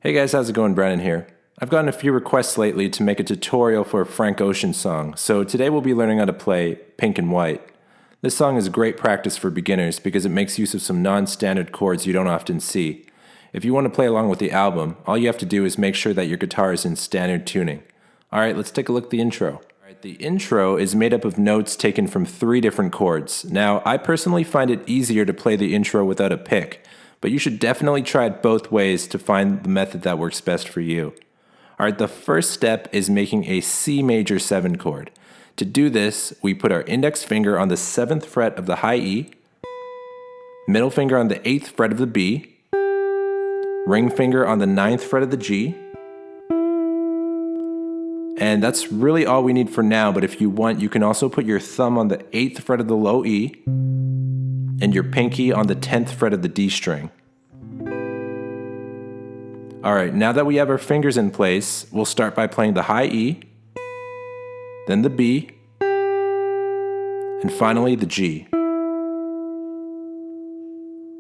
Hey guys, how's it going? Brennan here. I've gotten a few requests lately to make a tutorial for a Frank Ocean song, so today we'll be learning how to play Pink and White. This song is great practice for beginners because it makes use of some non-standard chords you don't often see. If you want to play along with the album, all you have to do is make sure that your guitar is in standard tuning. Alright, let's take a look at the intro. The intro is made up of notes taken from 3 different chords. Now, I personally find it easier to play the intro without a pick, but you should definitely try it both ways to find the method that works best for you. Alright, the first step is making a C major 7 chord. To do this, we put our index finger on the 7th fret of the high E, middle finger on the 8th fret of the B, ring finger on the 9th fret of the G, and that's really all we need for now, but if you want, you can also put your thumb on the 8th fret of the low E and your pinky on the 10th fret of the D string. Alright, now that we have our fingers in place, we'll start by playing the high E, then the B, and finally the G.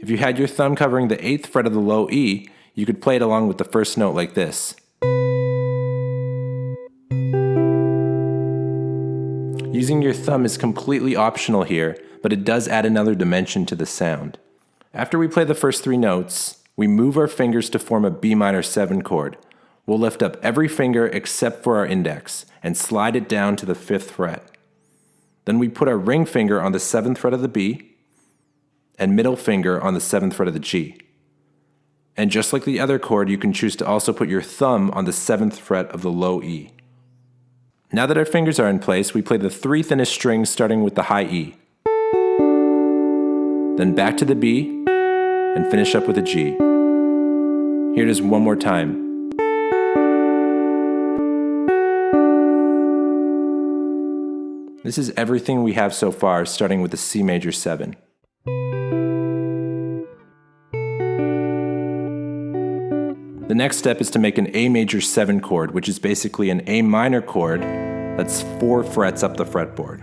If you had your thumb covering the 8th fret of the low E, you could play it along with the first note like this. Using your thumb is completely optional here, but it does add another dimension to the sound. After we play the first 3 notes, we move our fingers to form a B minor 7 chord. We'll lift up every finger except for our index and slide it down to the 5th fret. Then we put our ring finger on the 7th fret of the B and middle finger on the 7th fret of the G. And just like the other chord, you can choose to also put your thumb on the 7th fret of the low E. Now that our fingers are in place, we play the 3 thinnest strings starting with the high E. Then back to the B, and finish up with a G. Here it is one more time. This is everything we have so far, starting with the C major 7. The next step is to make an A major 7 chord, which is basically an A minor chord that's 4 frets up the fretboard.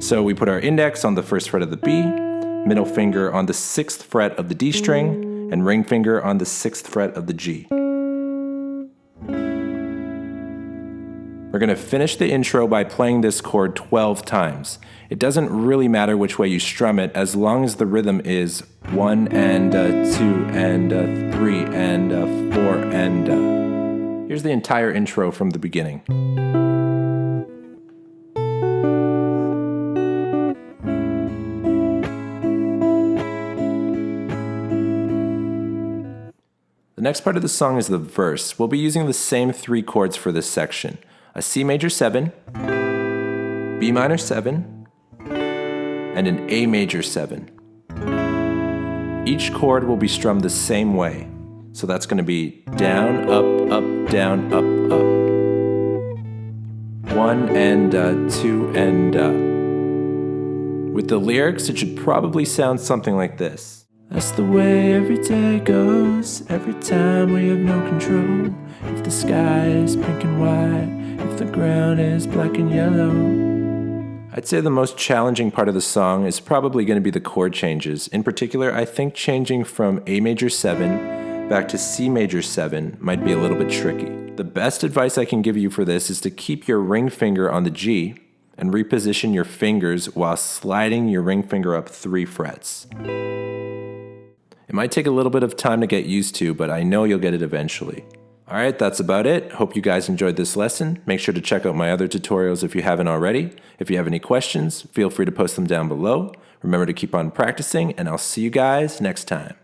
So we put our index on the 1st fret of the B, middle finger on the 6th fret of the D string, and ring finger on the 6th fret of the G. We're going to finish the intro by playing this chord 12 times. It doesn't really matter which way you strum it, as long as the rhythm is 1 and 2 and 3 and 4 and... Here's the entire intro from the beginning. The next part of the song is the verse. We'll be using the same 3 chords for this section. A C major 7, B minor 7, and an A major 7. Each chord will be strummed the same way. So that's going to be down, up, down, up, up. 1 and 2 and... With the lyrics, it should probably sound something like this. That's the way every day goes, every time we have no control. If the sky is pink and white, if the ground is black and yellow. I'd say the most challenging part of the song is probably going to be the chord changes. In particular, I think changing from A major 7 back to C major 7 might be a little bit tricky. The best advice I can give you for this is to keep your ring finger on the G and reposition your fingers while sliding your ring finger up 3 frets. It might take a little bit of time to get used to, but I know you'll get it eventually. Alright, that's about it. Hope you guys enjoyed this lesson. Make sure to check out my other tutorials if you haven't already. If you have any questions, feel free to post them down below. Remember to keep on practicing, and I'll see you guys next time.